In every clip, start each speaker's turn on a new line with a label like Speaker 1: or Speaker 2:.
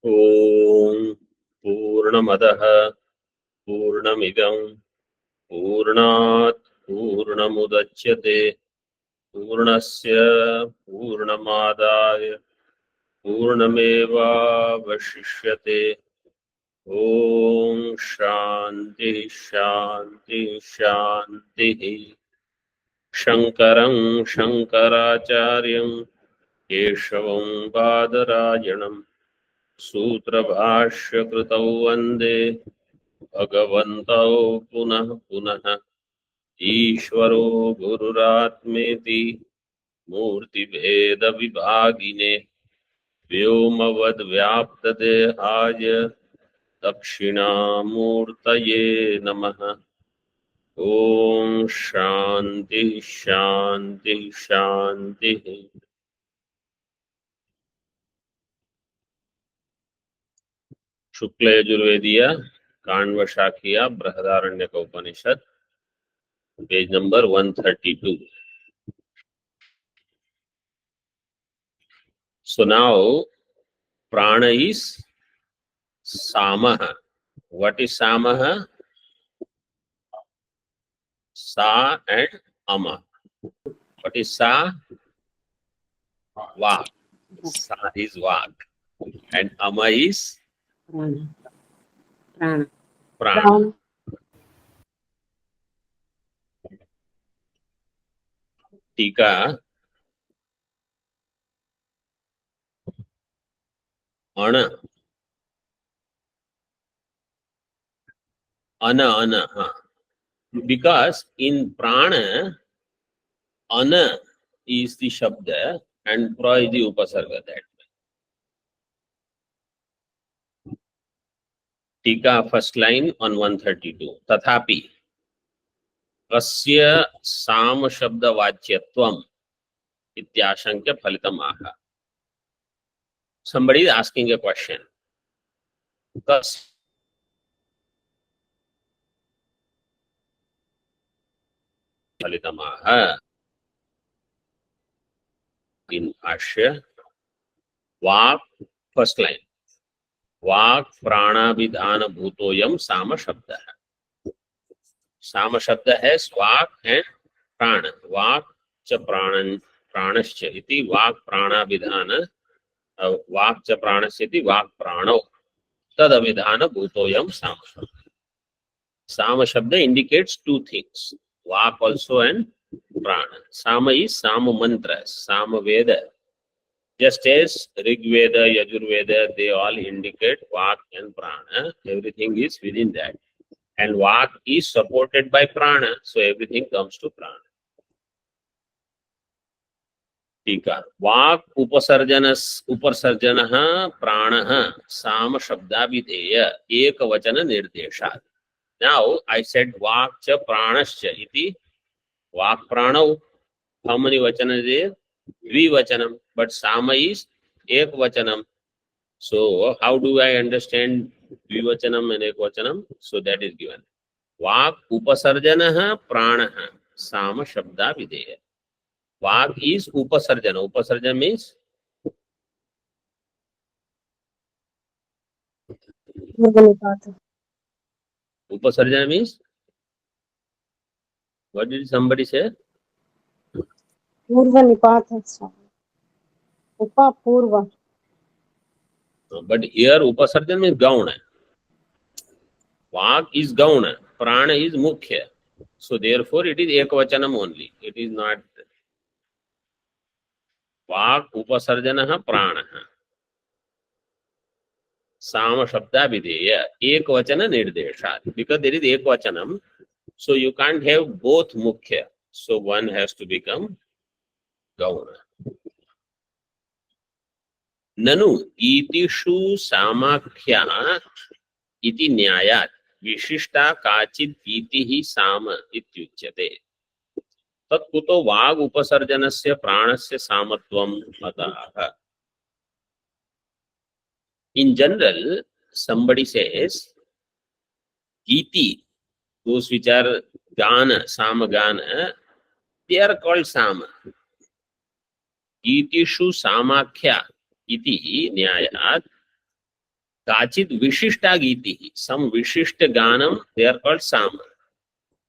Speaker 1: ओम पूर्णमदः पूर्णमिदं पूर्णात् पूर्णमुदच्यते पूर्णस्य पूर्णमादाय पूर्णमेवावशिष्यते। ओम शांति शांति शांति। शंकरं शंकराचार्यं केशवं बादरायणं सूत्रभाष्यकृतौ वन्दे भगवन्तौ पुनः पुनः। ईश्वरो गुरुरात्मेति मूर्तिभेदविभागिने व्योमवद्व्याप्तदेहाय दक्षिणामूर्तये नमः। ओम शांति शांति शांति। शुक्ल यजुर्वेदीय Kanva शाखीय Brihadaranyaka Upanishad page number 132. So now prana is samah. What is samah? Sa and ama. What is sa? Vak. Sa is vak. And ama is
Speaker 2: Prana. Prana.
Speaker 1: prana. Tika ana. Ana. Because in prana, ana is the shabda and pra is the upasarga. That tika first line on 132. Tathapi अस्य साम शब्द वाच्यत्वम इत्याशंक्य फलितम आह. Somebody is asking a question. Thus, फलितम ah in भाष्य वाक first line वाक प्राणाभिधान भूतोयम साम शब्द है. साम शब्द है स्वाक एंड प्राण. वाक च प्राणन प्राणश्च इति वाक प्राणाभिधान वाक च प्राणस्य इति वाक प्राणो तद अभिधान भूतोयम साम शब्द. साम शब्द indicates two things, walk also and prana. Sama is Sama mantra, Sama Veda. Just as Rig Veda, Yajurveda, they all indicate Vak and Prana. Everything is within that. And Vak is supported by Prana, so everything comes to Prana. Tika. Vak upasarjanah pranah Sama Shabdavideya Ekavachana Nirdeshat. Now I said Vak cha pranascha iti Vak pranau. How many vachana is there? Dvivachanam. But Sama is Ekvachanam. So how do I understand Dvivachanam and Ekvachanam? So that is given. Vak upasarjanah pranaha Sama shabda videya. Vak is upasarjana. Upasarjana means Upasarjana means what did somebody say?
Speaker 2: Purva nipatha. Upa purva.
Speaker 1: But here Upasarjana means gauna. Vak is gauna. Prana is mukhya. So therefore it is Ekvachanam only. It is not Vak upasarjanah pranaha Sama shabda videya ekvachana nirdeshat. Because there is ekvachanam, so you can't have both mukhya. So one has to become gauna. Nanu itishu samakhya iti nyayat vishishta kachid itihi sama ityuchyate. Tat kuto vag upasarjanasya pranasya samatvam atah. In general, somebody says, iti, those which are gana, sama gana, they are called sama. Itishu samakhya iti nyayat काचित विशिष्टा गीति, some विशिष्ट गानम, they are called sama.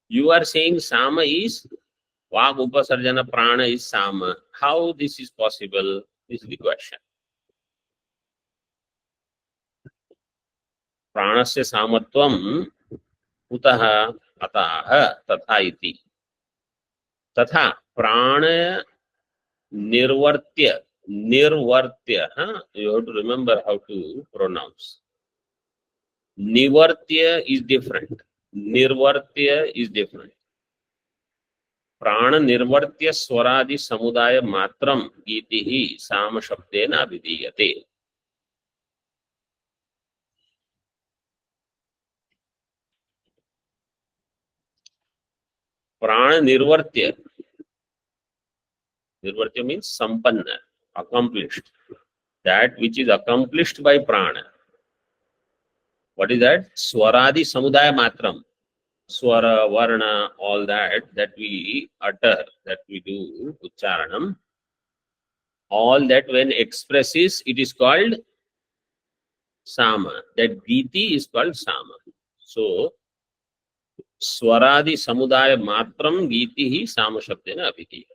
Speaker 1: You are saying sama is vag upasarjana, prana is sama. How this is possible? This is the question. प्राणस्य सामत्वं कुतः अतः तथा इति। तथा प्राण निर्वर्त्य, निर्वर्त्य, you have to remember how to pronounce. निवर्त्य is different, निर्वर्त्य is different. प्राण निर्वर्त्य स्वरादि समुदाय मात्रम गीति साम शब्देन अभिधीयते। प्राण निर्वर्त्य, निर्वर्त्य means संपन्न, accomplished, that which is accomplished by prana. What is that? Swaradi samudaya matram. Swara, varna, all that we utter, that we do ucharanam, all that when expresses, it is called sama. That giti is called sama. So Swaradi samudaya matram giti hi sama shabdena abhiti.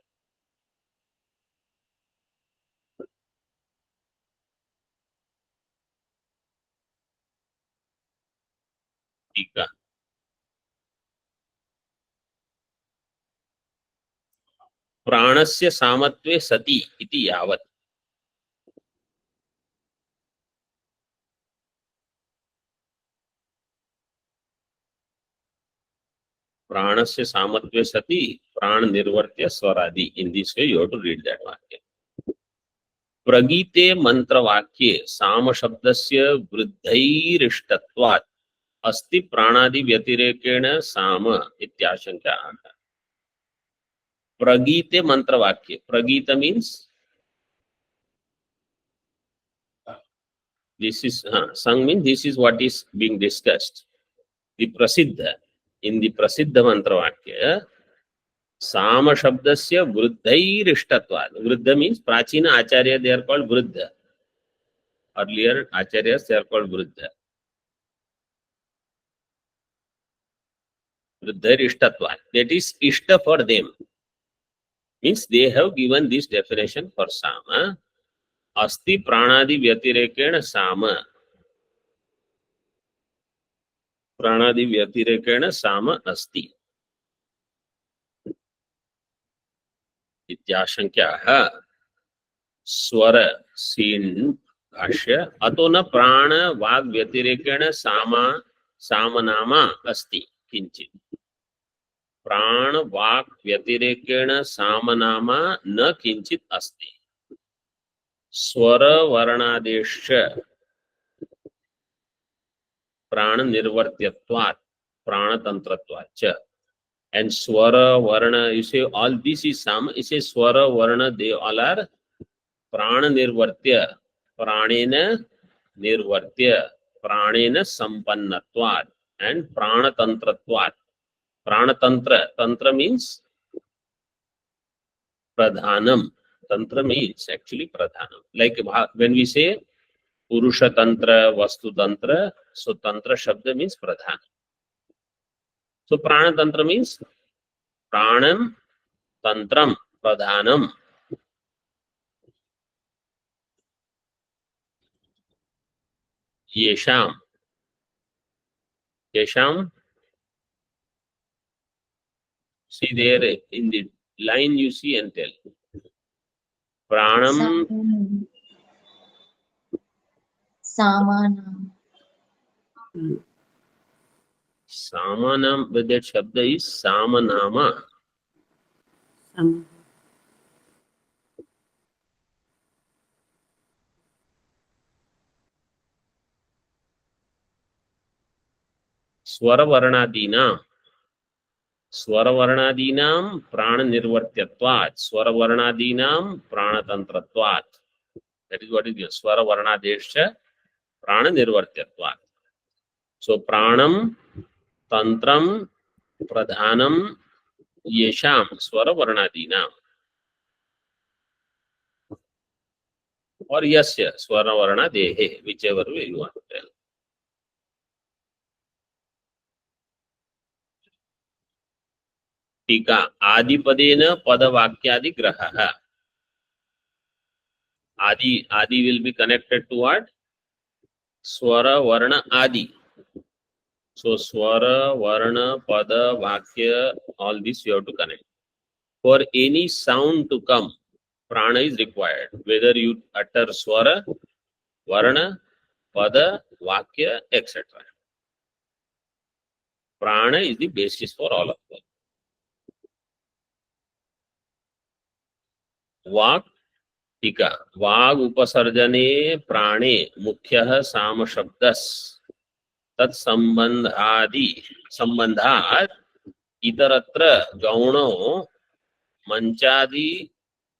Speaker 1: टीका प्राणस्य सामत्वे सति इति यावत्। प्राणस्य सामत्वे सति प्राण निर्वर्त्य स्वरादि। In this way you have to read that वाक्य। प्रगीते मंत्रवाक्ये साम शब्दस्य वृद्धैरिष्टत्वात् अस्ति प्राणादि व्यतिरेकेण साम इत्याशंका। प्रगीते मंत्रवाक्य, प्रगीत means this is sang means this is what is being discussed. The prasiddha, in the prasiddha mantravakya साम शब्दस्य वृद्धैरिष्टत्वात्, वृद्ध means prachina acharya, they are called वृद्ध. Earlier acharyas, they are called वृद्ध. वृद्धैरिष्टत्वात्, that is ishta for them, means they have given this definition for sama. अस्ति प्राणादि व्यतिरेकेण साम, प्राणादि व्यतिरेकेण साम अस्ति इत्याशंक्याः। स्वर सीन भाष्य अतो न प्राण वाग व्यतिरेकेण सामा सामनामा अस्ति किंचित। प्राण वाक व्यतिरेकेण सामनामा न किंचित अस्ति। स्वर वर्णादेश प्राण निर्वर्त्यत्वात् प्राणतंत्रत्वाच्च। And swara, varna, you say all this is sama. You say swara, varna, they all are prana nirvartya, pranena nirvartya, pranena sampannatvat, and pranatantratvat. Pranatantra, tantra means pradhanam. Tantra means actually pradhanam. Like when we say purusha tantra, vastu tantra, so tantra shabda means pradhanam. So prana tantra means pranam, tantram, pradhanam. Yesham, yesham. See there in the line you see and tell. Pranam,
Speaker 3: samanam.
Speaker 1: samanam, with that shabda is samanama. स्वरवर्णादीनां, स्वरवर्णादीनां प्राण निर्वर्त्यत्वात्, स्वरवर्णादीनां प्राणतंत्रत्वात्. That is what is the स्वरवर्णादेश प्राण निर्वर्त्यत्वात्. So pranam, tantram, pradhanam, yesham स्वरवर्णादीनां, or yasya स्वरवर्णादेहे, whichever way you want to tell. टीका आदिपदेन पदवाक्यादि ग्रहः. आदि will be connected to what? Swara, Varna, Adi. So Swara, Varna, Pada, Vakya, all this you have to connect. For any sound to come, prana is required. Whether you utter Swara, Varna, Pada, Vakya, etc. Prana is the basis for all of them. Vak, टीका वाग उपसर्जने प्राणे मुख्यः साम शब्दस् तत्संबंधादि संबंधात् इतरत्र गौणो मंचादि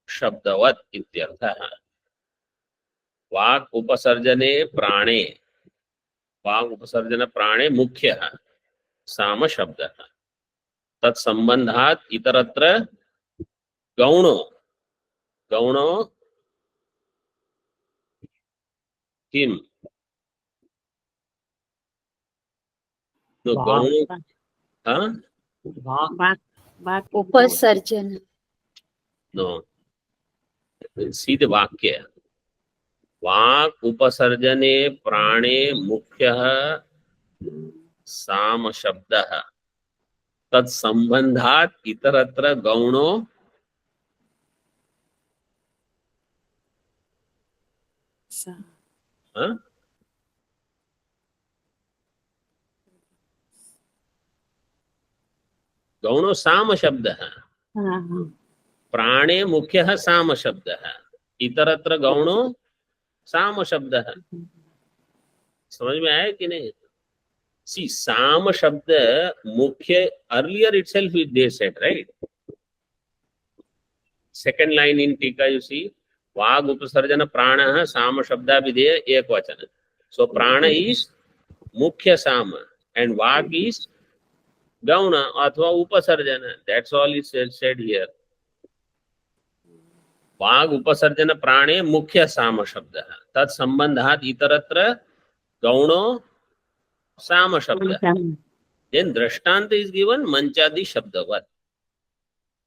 Speaker 1: शब्दवत् इत्यर्थः. वाग उपसर्जने प्राणे मुख्यः साम शब्दः तत्संबंधात् इतरत्र गौणो किम तो गौणो हाँ
Speaker 3: उपसर्जन
Speaker 1: नो सीधे वाक्य वाक् उपसर्जने प्राणे मुख्यः साम शब्दः तत्संबंधात् इतरत्र गौणो गौणो साम शब्दः प्राणे मुख्यः साम शब्दः इतरत्र गौणो साम शब्दः. समझ में आया कि नहीं? सी साम शब्द मुख्य earlier itself they said, right? Second line in टीका you see वाग उपसर्जन प्राणः साम शब्दाभिधेय एक वचन. So prana is मुख्य साम and वाग is gauna अथवा उपसर्जन. That's all is said here. वाग उपसर्जन प्राणे मुख्य साम शब्दः तत्संबंधात् इतरत्र गौणो साम शब्दः. Then दृष्टांत is given मंचादि शब्दवत्.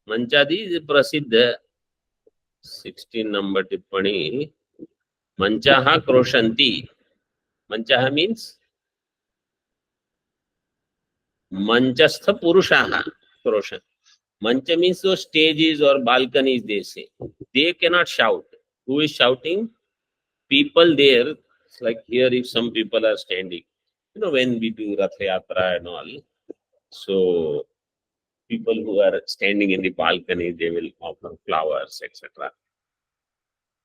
Speaker 1: मंचादि is प्रसिद्ध 16 नंबर टिप्पणी. मंचाः क्रोशन्ति. मंचाः means मंचस्थ पुरुषाः क्रोशन्. Mancha means those stages or balconies they say. They cannot shout. Who is shouting? People there. It's like here if some people are standing. You know when we do Rath Yatra and all. So people who are standing in the balcony, they will offer flowers, etc.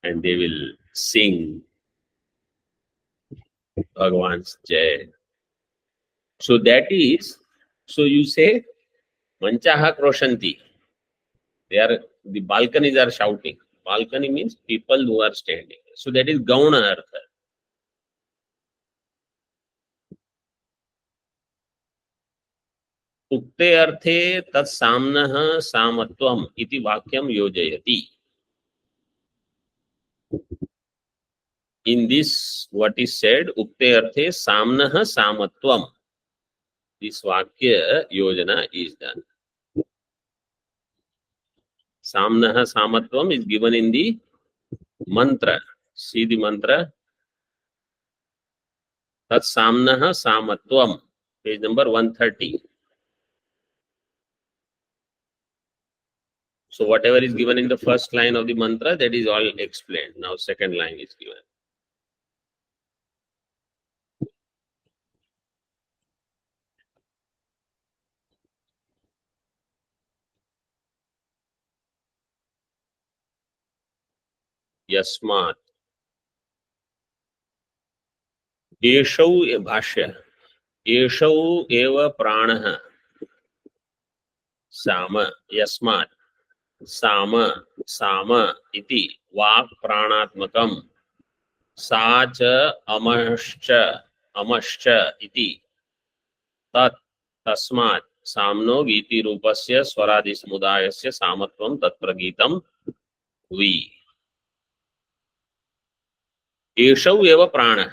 Speaker 1: And they will sing Bhagwan's Jai. So that is, so you say, Manchaha Kroshanti. The balconies are shouting. Balcony means people who are standing. So that is Gauna Artha. Ukte Arthe tat samnah samatvam iti vakyam yojayati. In this, what is said, Ukte Arthe samnah samatvam. This Vakya Yojana is done. Samnah samatvam is given in the mantra. See the mantra. Tat samnah samatvam. Page number 130. So whatever is given in the first line of the mantra, that is all explained. Now second line is given. Yasmat. Eshau bhashya. Eshau eva pranah. Sama. Yasmat. Sama. Sama iti. Vak pranatmakam. Sacha amascha. Amascha iti. Tat. Tasmat. Samno giti rupasya swaradi samudayasya samatvam tatpragitam vi. Eshau eva pranah.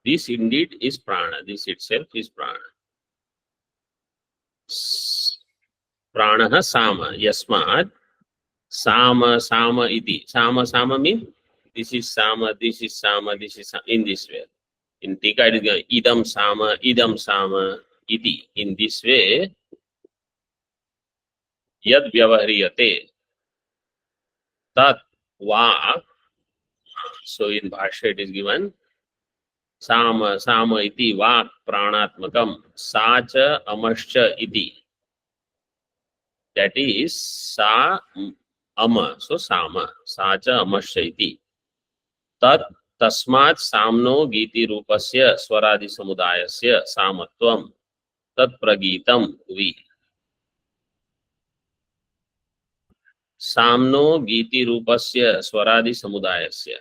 Speaker 1: This indeed is prana. This itself is prana. प्राणः साम यस्मात् साम साम इति साम साम means this is sama, this is sama, this is sama, in this way. In Tika it is idam sama iti. In this way, yad vyavahriyate tat va. So in Bhashya it is given sama iti vak pranatmakam sacha amascha iti. That is sa ama. So sama sacha amascha iti. tat तस्मात् साम्नो गीति रूपस्य स्वरादि समुदायस्य सामत्वं तत्प्रगीतम हुई. साम्नो गीति रूपस्य स्वरादि समुदायस्य,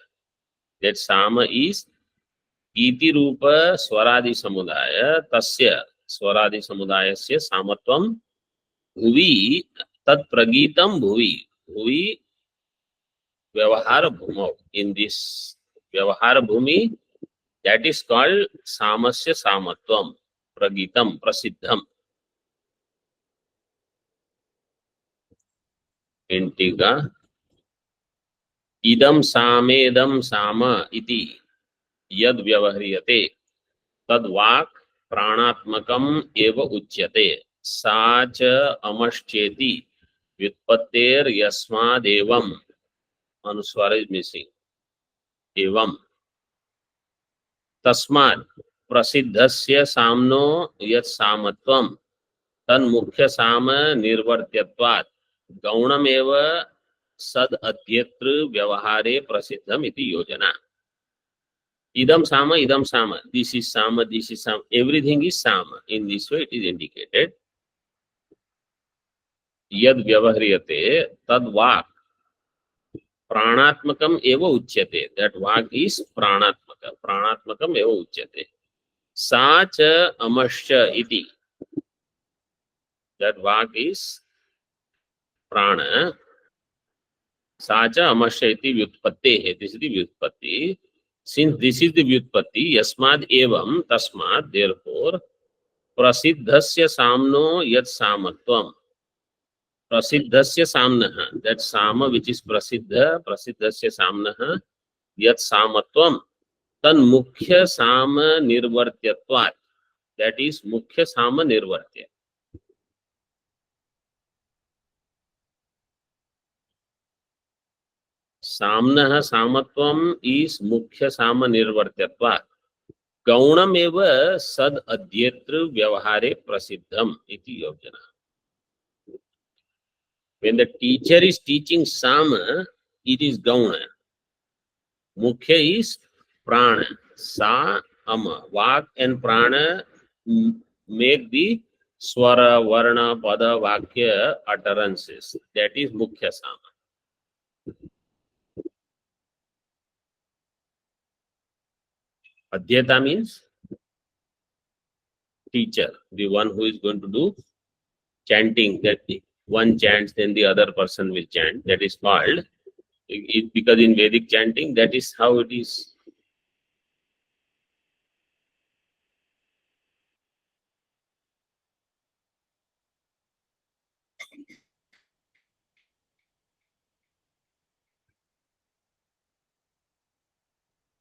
Speaker 1: that साम is गीति रूप स्वरादि समुदाय, तस्य स्वरादि समुदायस्य सामत्वं भुवि तत्प्रगीतम भुवि. भुवि व्यवहार भूमौ. In this व्यवहार भूमि, that is called सामस्य सामत्वम प्रगीतम प्रसिद्धम. इंटिका इदम सामेदम साम इति यद व्यवह्रियते तद वाक् प्राणात्मकम एव उच्यते. सा च अमश्चेति व्युत्पत्तेर यस्मादेवं. अनुस्वार इज मिसिंग. एवं तस्मात् प्रसिद्धस्य साम्नो यत् सामत्वं तन्मुख्य साम निर्वर्त्यत्वात् गौणमेव सद अध्येतृ व्यवहारे प्रसिद्धम इति योजना. idam sama, this is sama, everything is sama. In this way it is indicated. Yad vyavahriyate tad vak pranatmakam eva uchyate. That vak is pranatmakam eva uchyate. Sa cha amascha iti. That vak is prana. Sa cha amascha iti vyutpattehe. This is the vyutpatti. Since this is the vyutpatti, yasmad evam tasmad, therefore prasiddhasya samno yat samatvam. Prasiddhasya samnaha, that sama which is prasiddhasya samnaha yat samatvam tan mukhya sama nirvartyatvat. That is mukhya sama nirvartya. साम्नः सामत्वम is मुख्य साम निर्वर्त्यत्वात् गौणमेव सद अध्येतृ व्यवहारे प्रसिद्धम इति योजना. When the teacher is teaching sama, it is gauna. Mukhya is prana. Sa ama. Vak and prana make the swara, varna, pada, vakya utterances. That is mukhya sama. Adhyeta means teacher, the one who is going to do chanting. That one chants, then the other person will chant. That is called, because in Vedic chanting, that is how it is.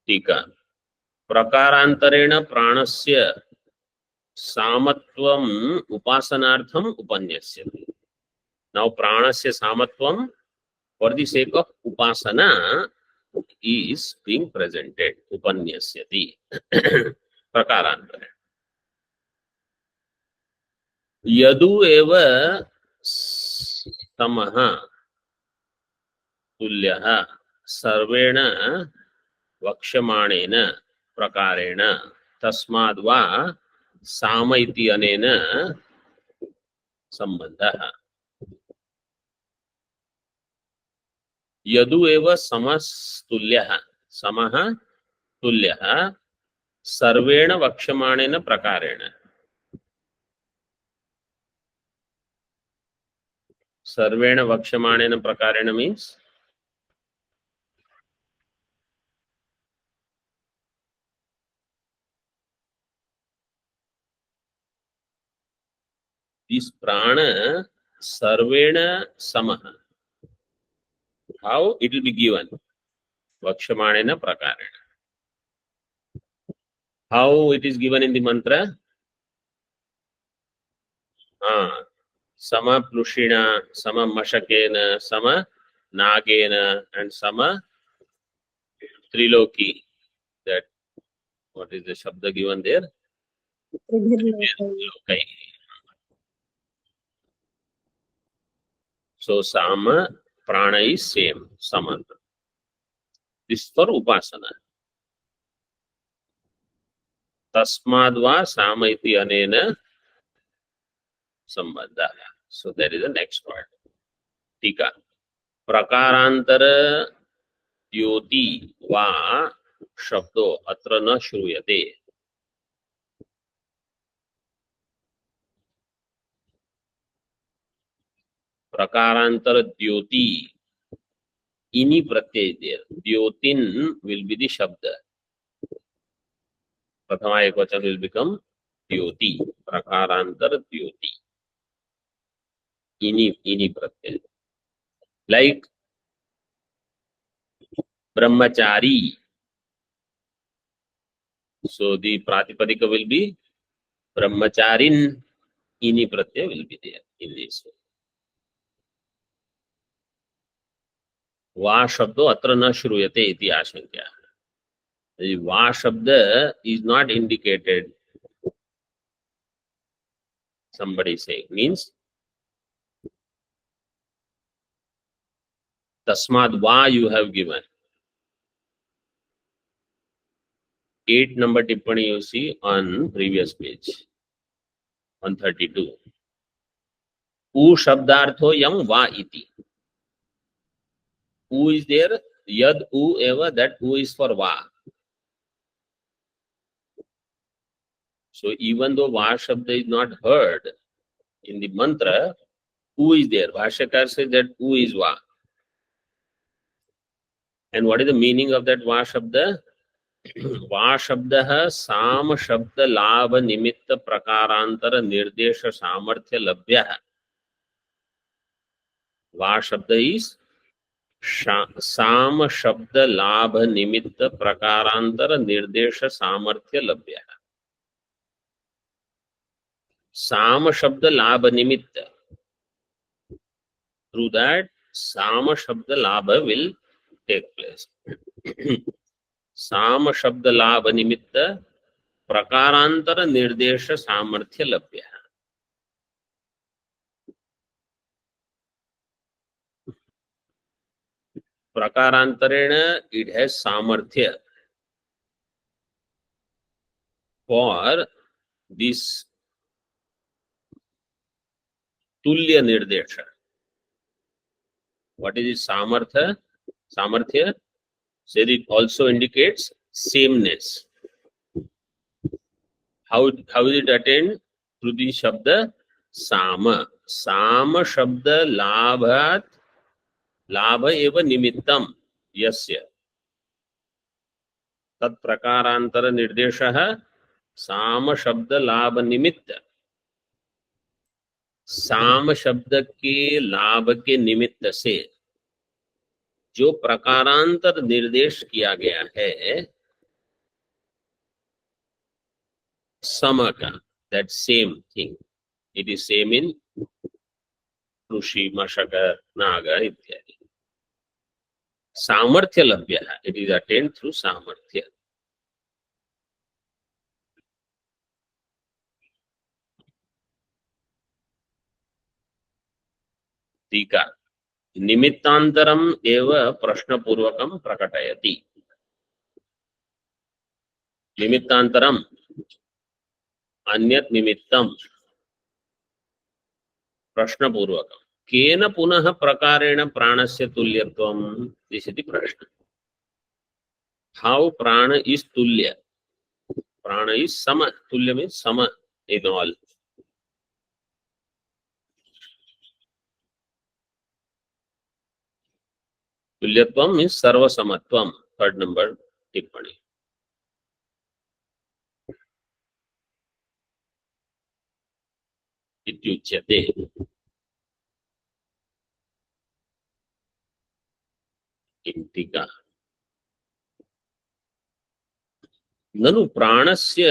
Speaker 1: टीका प्रकारांतरेण प्राणस्य सामत्वम उपासनार्थम उपन्यस्यते. Now pranasya samatvam for the sake of upasana is being presented. Upanyasyati. Prakarantare. Yadu eva tamaha tulyaha sarvena वक्ष्यमाणेन प्रकारेण तस्माद् वा साम इति अनेन संबंधः. यदु एव समस्तुल्यः समः तुल्यः सर्वेण वक्ष्यमाणेन प्रकारेण. सर्वेण वक्ष्यमाणेन प्रकारेण means this prana सर्वेण समः. How it will be given? Vakshamanena prakarena. How it is given in the mantra? Sama plushina, sama mashakena, sama nagena, and sama triloki. That, what is the shabda given there? Okay. So sama prana is same, sama. This for upasana. Tasmadva sama iti anena sambandha. So that is the next part. Tika. Prakarantar द्योति वा शब्दो अत्र न श्रूयते. प्रकारांतर द्योति इनी प्रत्यय देर. द्योतिन will be the शब्द. प्रथमा एकवचन will become द्योति. प्रकारांतर द्योति इनी प्रत्यय. Like brahmachari. So the pratipadika will be brahmacharin. Ini pratyay will be there in this. Va shabdo atra na shruyate iti ashankya. The va shabda is not indicated. Somebody saying means tasmad va you have given. 8 number tippani you see on previous page 132. U shabdartho yam va iti. U is there. Yad u eva, that u is for va. So even though va shabda is not heard in the mantra, u is there. Bhashyakar says that u is va. And what is the meaning of that va shabda? Va shabda sam shabda labha nimitta prakarantara nirdesha samarthya labhya. Va shabda is sam shabda labha nimitta prakarantara nirdesha samarthya labhya. Sam shabda labha nimitta. Through that, sam shabda labha will take place. साम शब्द लाभ निमित्त प्रकारांतर निर्देश सामर्थ्य लभ्य. प्रकारांतरेण it has सामर्थ्य for this tulya निर्देश. What is it? सामर्थ्य. सामर्थ्य said it also indicates sameness. How is it attained? Through the shabda sama. Sama shabda labhat labha eva nimittam yasya. tat प्रकारांतर निर्देशः साम शब्द लाभ निमित्त. साम शब्द के लाभ के निमित्त से जो प्रकारांतर निर्देश किया गया है सम का, that same thing, it is same in ऋषि मशक नाग इत्यादि. सामर्थ्य लभ्य है, it is attained through सामर्थ्य. टीका. निमित्तांतरम एव प्रश्नपूर्वकम प्रकटयति. निमित्तांतरम अन्यत् निमित्तम प्रश्नपूर्वकम. केन पुनः प्रकारेण प्राणस्य तुल्यत्वम. दिस इज द प्रश्न. हाउ प्राण इज तुल्य. प्राण इज सम. तुल्य मीन्स सम इन ऑल. तुल्यत्वम मीन्स सर्वसमत्वम. 3rd नंबर टिप्पणी. इत्युच्यते. टीका ननु प्राणस्य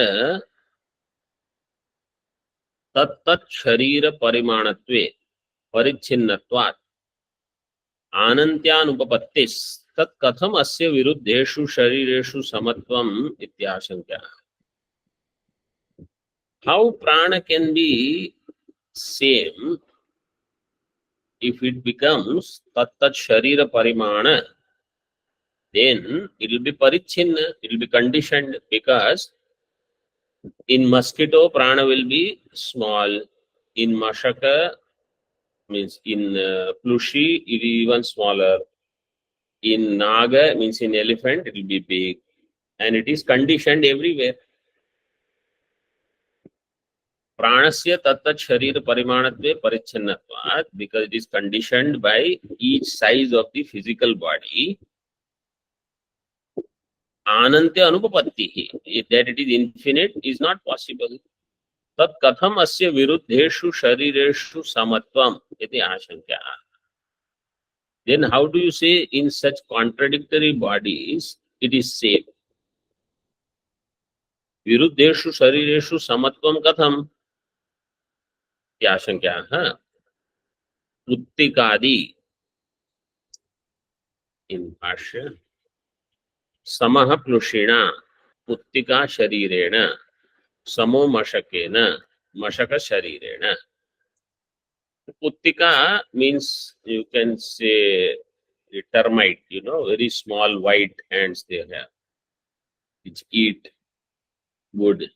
Speaker 1: तत्तत् शरीर परिमाणत्वे परिच्छिन्नत्वात् आनन्त्यानुपपत्तिस् तत् कथम अस्य विरुद्धेषु शरीरेषु समत्वम् इत्याशंका. How prana can be same if it becomes tat sharira parimana, then it will be parichinna, it will be conditioned, because in mosquito prana will be small, in mashaka means in plushi it is even smaller, in naga means in elephant it will be big, and it is conditioned everywhere. Pranasya tattat sharir parimanatve parichannatvat, because it is conditioned by each size of the physical body. Anantya anupapattihi, that it is infinite is not possible. Tat katham asya viruddheshu sharireshu samatvam iti ashankya. Then how do you say in such contradictory bodies it is safe? Viruddheshu sharireshu samatvam katham iti ashankya. Uttikadi in Bhashya. समः प्लुषिणा पुत्तिका शरीरेण समो मशकेन मशक शरीरेण. Puttika means you can say the termite, very small white ants they have, which eat wood.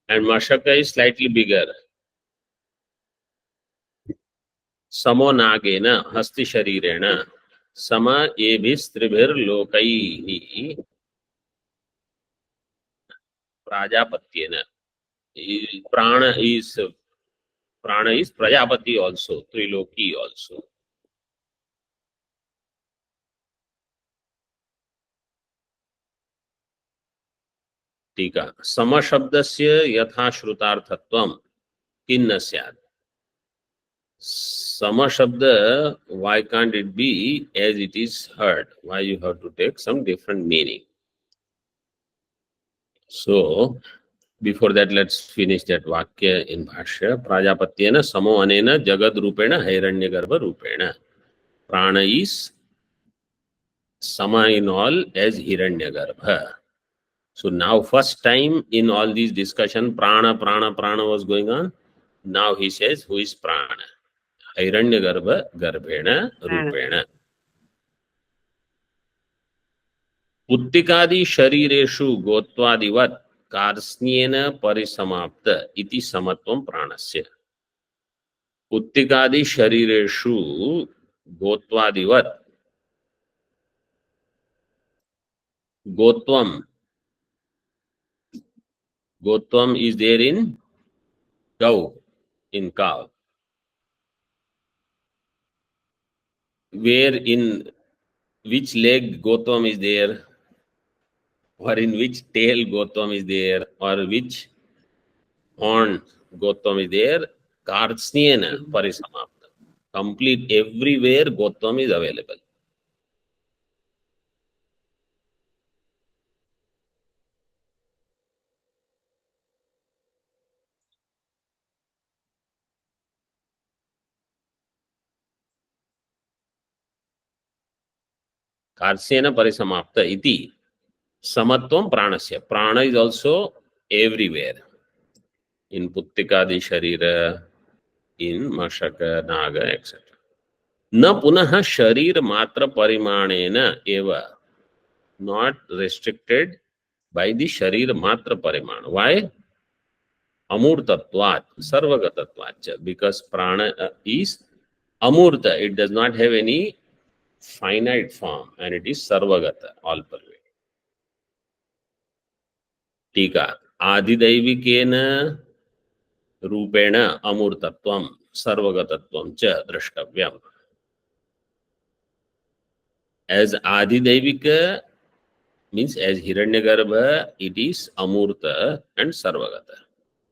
Speaker 1: And mashaka is slightly bigger. Samo nagena hasti sharirena sama ebhis tribhir lokaihi prajapatyena. Prana is Prajapati also, Triloki also. टीका समशब्दस्य यथा श्रुतार्थत्वं किन्न स्यात्. Samashhabda, why can't it be as it is heard? Why you have to take some different meaning? So, before that, let's finish that Vakya in Bhashya. Prajapatyena samo anena jagad rupena hiranyagarbha rupena. Prana is sama in all as hiranyagarbha. So now first time in all these discussion, prana was going on. Now he says, who is prana? Hiranyagarbha garbhena rupena. Uttikadi sharireshu gotvadivat karsnyena parisamapta iti samatvam pranasya. Uttikadi sharireshu gotvadivat. Gotvam is there in cow, in cow. Where in which leg Gotvam is there, or in which tail Gotvam is there, or which horn Gotvam is there, Karsnyena Parisamapta. Complete everywhere Gotvam is available. Karsnyena Parisamapta iti samatvam pranasya. Prana is also everywhere. In Puttikadi Sharira, in Mashaka, Naga, etc. Na punaha sharir matra parimanena eva. Not restricted by the sharir matra parimana. Why? Amurtatvat, sarvagatatvat. Because prana is amurta. It does not have any finite form and it is sarvagata, all pervading. Tika adidaivikena rupena amurtatvam sarvagatatvam cha drashtavyam. As adidevika means as Hiranyagarbha, it is amurta and sarvagata.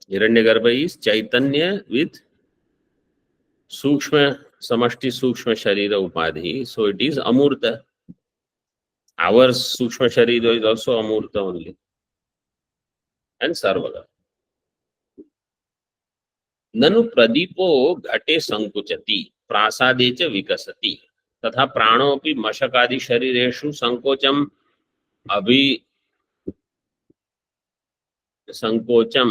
Speaker 1: Hiranyagarbha is Chaitanya with Sukshma samashti sukshma sharira upadhi, so it is amurta. Our sukshma sharira is also amurta only, and sarvaga. ननु प्रदीपो घटे संकुचति प्रासादे च विकसति तथा प्राणोऽपि मशकादि शरीरेषु संकोचम अभि संकोचम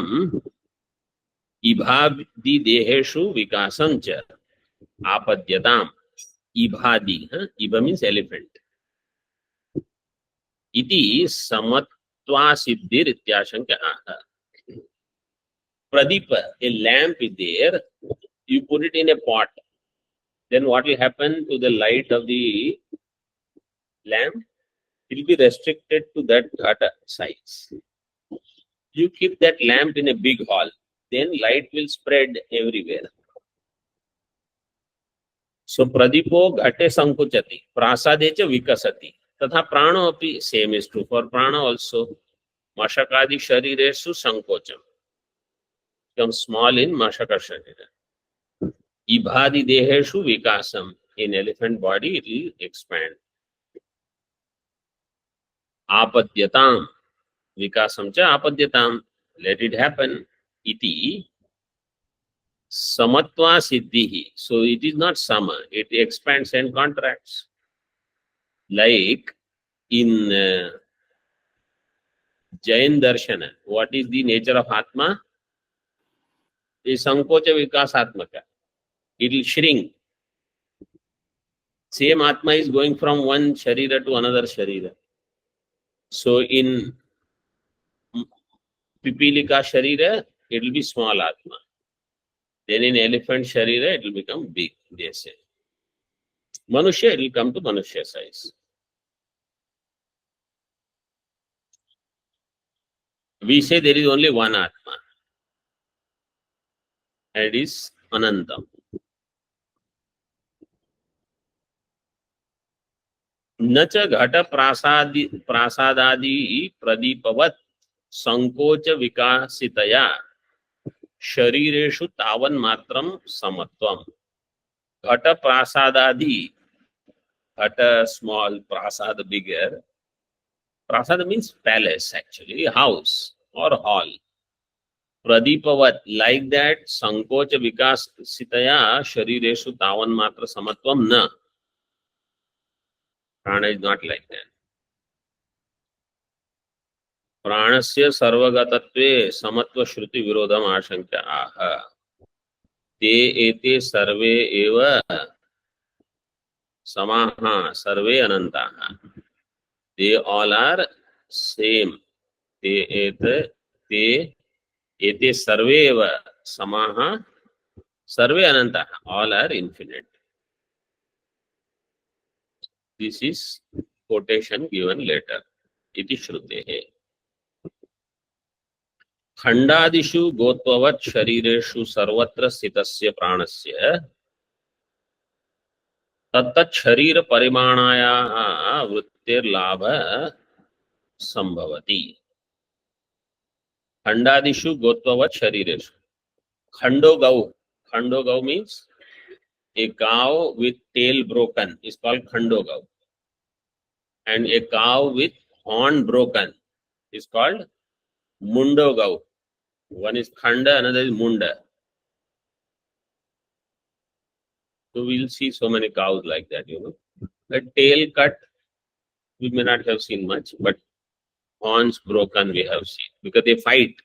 Speaker 1: इभादि देहेषु विकासं च आपद्यताम् इभादि इभ means elephant इति समत्वा सिद्धिर इत्याशंका. Pradeep, a lamp is there, you put it in a pot, then what will happen to the light of the lamp? It will be restricted to that ghata size. You keep that lamp in a big hall, then light will spread everywhere. So Pradipo ghate sankuchati, prasade cha vikasati, tatha prano api, same is true for prana also. Mashakadi shariresu sankocham. Become small in Mashaka Sharira. Ibhadi Deheshu Vikasam. In elephant body, it will expand. Apadyatam. Vikasam cha apadyatam. Let it happen. Iti Samatva Siddhihi. So it is not Sama. It expands and contracts. Like in Jain Darshana. What is the nature of Atma? Is Sankocha Vikasatmaka. It will shrink. Same Atma is going from one Sharira to another Sharira. So in Pipilika Sharira, it will be small Atma. Then in elephant Sharira, it will become big, they say. Manushya, it will come to Manushya size. We say there is only one Atma. And it is Anantam. न च घट प्रासादादि प्रदीपवत् संकोच विकासितया शरीरेषु तावन्मात्रं समत्वम्. घट प्रासादादि, घट small, prasad bigger. Prasad means palace actually, house or hall. Pradipavat, like that, sankocha vikasitaya sharireshu tavanmatra samatvam na. Prana is not like that. Pranasya sarvagatatve samatva shruti virodham ashankya aha. Te ete sarve eva samaha sarve anantaha. They all are same. Te ete sarve eva samaha sarve anantaha. All are infinite. This is quotation given later. Iti shrutehe. खंडादिषु गोत्ववत् शरीरेषु सर्वत्र स्थितस्य प्राणस्य तत्तत् शरीर परिमाणायाः वृत्तिर्लाभ संभवति. खंडादिषु गोत्ववत् शरीरेषु. Khando gau means a cow with tail broken is called khando gau, and a cow with horn broken is called mundo gau. One is khanda, another is munda. So we'll see so many cows like that, you know. A tail cut, we may not have seen much, but horns broken we have seen. Because they fight,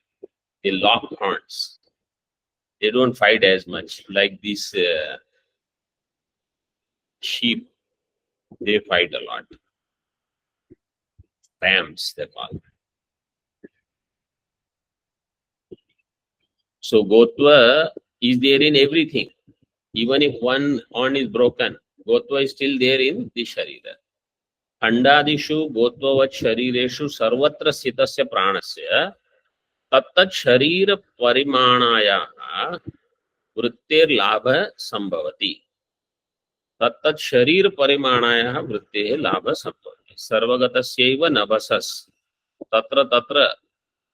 Speaker 1: they lock horns. They don't fight as much. Like these sheep, they fight a lot. Rams, they call. So Gotva is there in everything. Even if one horn is broken, Gotva is still there in the Sharira. Khandadishu Gotvavat Sharireshu Sarvatra Sitasya Pranasya Tattat Sharira Parimanaya Vrittir Labha Sambhavati. Tattat Sharir Parimanaya Vrittir Labha Sambhavati. Sarvagatasya Nabhasas Tatra Tatra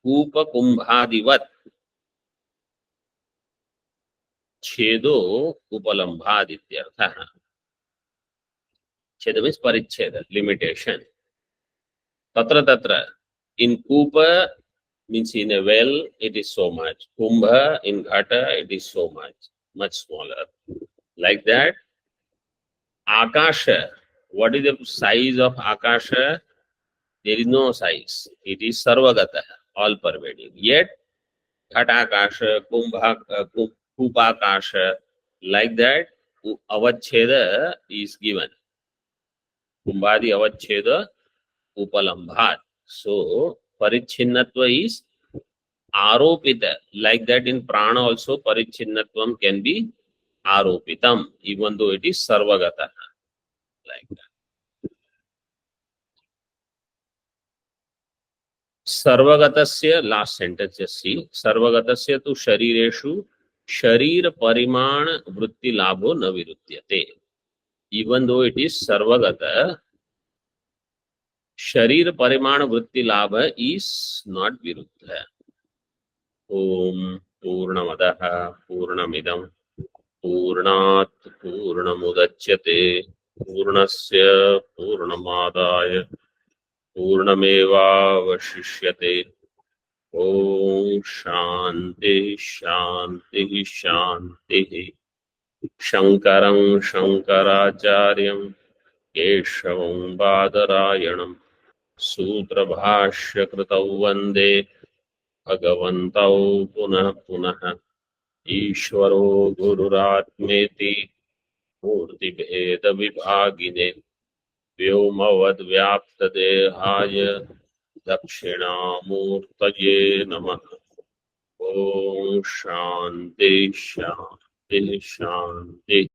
Speaker 1: Kupa Kumbhadivat. छेदो उपलम्भाद इत्यर्थः. छेद means परिच्छेद, limitation. तत्र तत्र, in kupa means in a well it is so much, kumbha in ghata it is so much smaller. Like that, akasha, what is the size of akasha? There is no size, it is sarvagata, all pervading. Yet ghatakasha, kupakasha, like that, avacheda is given. Kumbhadi avacheda upalambhat. So parichinnatva is aropita. Like that, in prana also parichinnatvam can be aropitam, even though it is sarvagata. Like that. सर्वगतस्य, last sentence just see, सर्वगतस्य तु शरीरेषु शरीर परिमाण वृत्ति लाभो न विरुध्यते. Even though it is sarvagata, शरीर परिमाण वृत्ति लाभ is not viruddha. ओम पूर्णमदः पूर्णमिदं पूर्णात् पूर्णमुदच्यते पूर्णस्य पूर्णमादाय पूर्णमेवावशिष्यते. ओम शांति शांति शांति. शंकरं शंकराचार्यं केशवं बादरायणं सूत्रभाष्यकृतौ वन्दे भगवन्तौ पुनः पुनः. ईश्वरो गुरुरात्मेति मूर्तिभेदविभागिने व्योमवद्व्याप्तदेहाय दक्षिणामूर्तये नमः. ओम शांति शांति शांति.